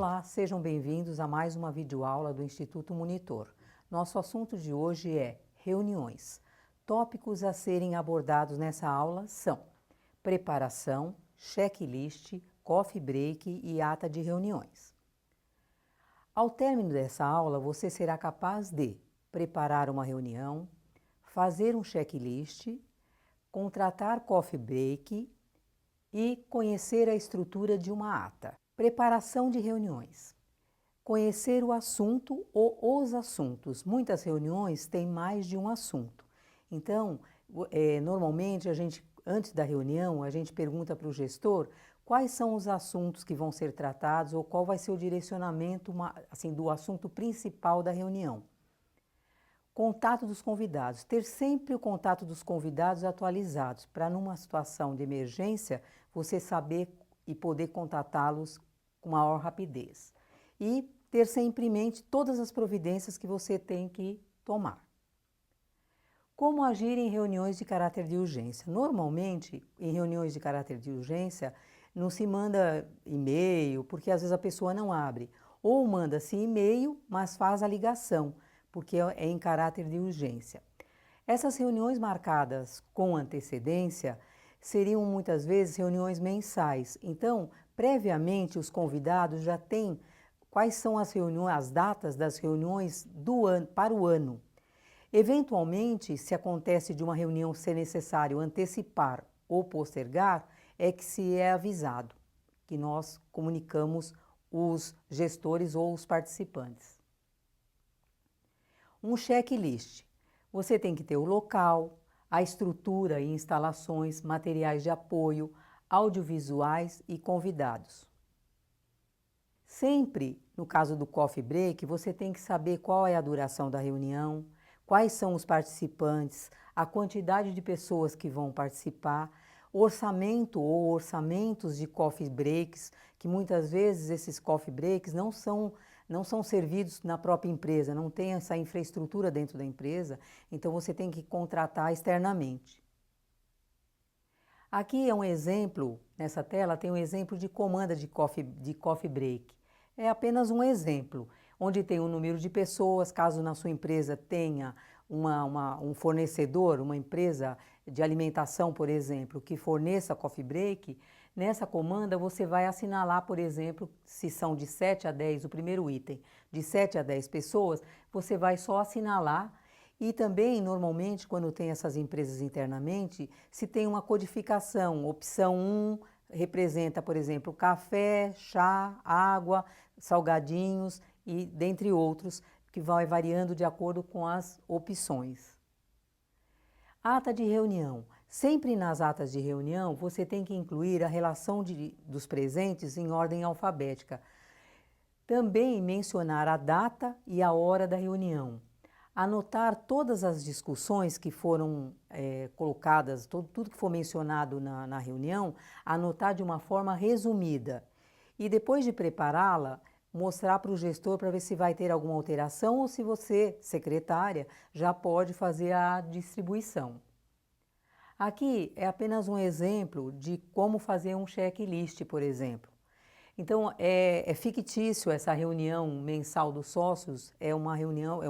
Olá, sejam bem-vindos a mais uma videoaula do Instituto Monitor. Nosso assunto de hoje é reuniões. Tópicos a serem abordados nessa aula são preparação, checklist, coffee break e ata de reuniões. Ao término dessa aula, você será capaz de preparar uma reunião, fazer um checklist, contratar coffee break e conhecer a estrutura de uma ata. Preparação de reuniões. Conhecer o assunto ou os assuntos. Muitas reuniões têm mais de um assunto. Então, normalmente, antes da reunião, a gente pergunta para o gestor quais são os assuntos que vão ser tratados ou qual vai ser o direcionamento do assunto principal da reunião. Contato dos convidados. Ter sempre o contato dos convidados atualizados, para numa situação de emergência, você saber e poder contatá-los com maior rapidez. E ter sempre em mente todas as providências que você tem que tomar. Como agir em reuniões de caráter de urgência? Normalmente, em reuniões de caráter de urgência, não se manda e-mail, porque às vezes a pessoa não abre. Ou manda-se e-mail, mas faz a ligação, porque é em caráter de urgência. Essas reuniões marcadas com antecedência seriam muitas vezes reuniões mensais. Então, previamente, os convidados já têm quais são as datas das reuniões do ano, para o ano. Eventualmente, se acontece de uma reunião ser necessário antecipar ou postergar, é que se é avisado, que nós comunicamos os gestores ou os participantes. Um checklist. Você tem que ter o local, a estrutura e instalações, materiais de apoio, audiovisuais e convidados. Sempre, no caso do coffee break, você tem que saber qual é a duração da reunião, quais são os participantes, a quantidade de pessoas que vão participar, orçamento ou orçamentos de coffee breaks, que muitas vezes esses coffee breaks não são servidos na própria empresa, não tem essa infraestrutura dentro da empresa, então você tem que contratar externamente. Aqui é um exemplo, nessa tela tem um exemplo de comanda de coffee break. É apenas um exemplo, onde tem um número de pessoas, caso na sua empresa tenha um fornecedor, uma empresa de alimentação, por exemplo, que forneça coffee break, nessa comanda você vai assinalar, por exemplo, se são de 7 a 10, o primeiro item, de 7 a 10 pessoas, você vai só assinalar. E também, normalmente, quando tem essas empresas internamente, se tem uma codificação. Opção 1 representa, por exemplo, café, chá, água, salgadinhos e dentre outros, que vai variando de acordo com as opções. Ata de reunião. Sempre nas atas de reunião, você tem que incluir a relação dos presentes em ordem alfabética. Também mencionar a data e a hora da reunião. Anotar todas as discussões que foram colocadas, tudo que for mencionado na reunião, anotar de uma forma resumida. E depois de prepará-la, mostrar para o gestor para ver se vai ter alguma alteração ou se você, secretária, já pode fazer a distribuição. Aqui é apenas um exemplo de como fazer um checklist, por exemplo. Então, é fictício essa reunião mensal dos sócios, é uma reunião,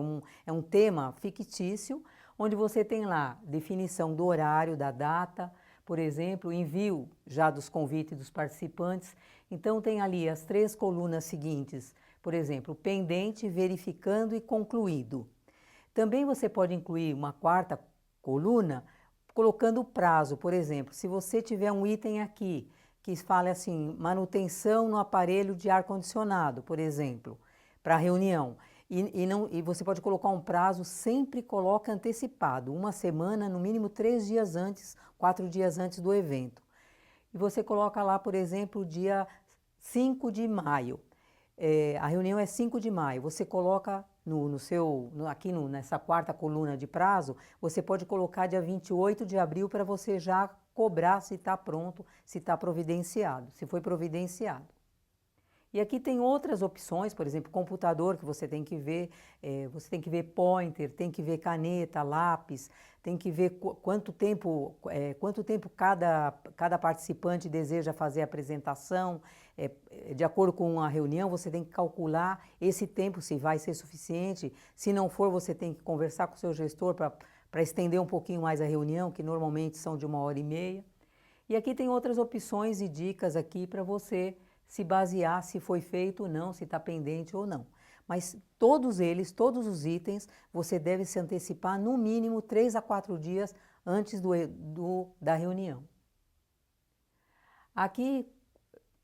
é um tema fictício, onde você tem lá definição do horário, da data, por exemplo, envio já dos convites dos participantes. Então, tem ali as 3 colunas seguintes, por exemplo, pendente, verificando e concluído. Também você pode incluir uma 4ª coluna, colocando o prazo, por exemplo, se você tiver um item aqui, que fala assim, manutenção no aparelho de ar-condicionado, por exemplo, para a reunião. E você pode colocar um prazo, sempre coloca antecipado, 1 semana, no mínimo 3 dias antes, 4 dias antes do evento. E você coloca lá, por exemplo, dia 5 de maio. A reunião é 5 de maio. Você coloca nessa 4ª coluna de prazo, você pode colocar dia 28 de abril para você já cobrar se está pronto, se está providenciado, se foi providenciado. E aqui tem outras opções, por exemplo, computador que você tem que ver pointer, tem que ver caneta, lápis, tem que ver quanto tempo cada participante deseja fazer a apresentação. De acordo com a reunião, você tem que calcular esse tempo, se vai ser suficiente. Se não for, você tem que conversar com o seu gestor para estender um pouquinho mais a reunião, que normalmente são de 1h30. E aqui tem outras opções e dicas aqui para você se basear se foi feito ou não, se está pendente ou não. Mas todos todos os itens, você deve se antecipar no mínimo 3 a 4 dias antes da reunião. Aqui,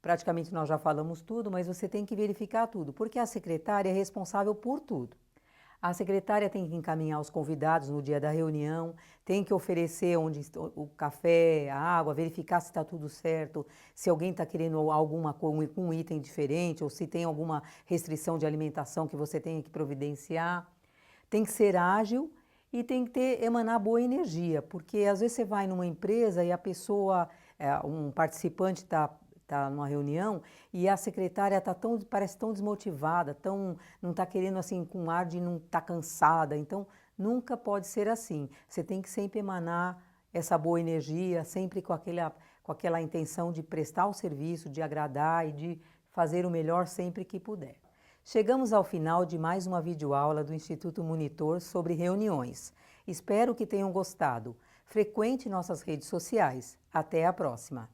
praticamente nós já falamos tudo, mas você tem que verificar tudo, porque a secretária é responsável por tudo. A secretária tem que encaminhar os convidados no dia da reunião, tem que oferecer o café, a água, verificar se está tudo certo, se alguém está querendo um item diferente ou se tem alguma restrição de alimentação que você tenha que providenciar. Tem que ser ágil e tem que emanar boa energia, porque às vezes você vai numa empresa e a pessoa, um participante está numa reunião e a secretária parece tão desmotivada, não está querendo assim, com ar de não estar cansada. Então, nunca pode ser assim. Você tem que sempre emanar essa boa energia, sempre com aquela intenção de prestar o serviço, de agradar e de fazer o melhor sempre que puder. Chegamos ao final de mais uma videoaula do Instituto Monitor sobre reuniões. Espero que tenham gostado. Frequente nossas redes sociais. Até a próxima!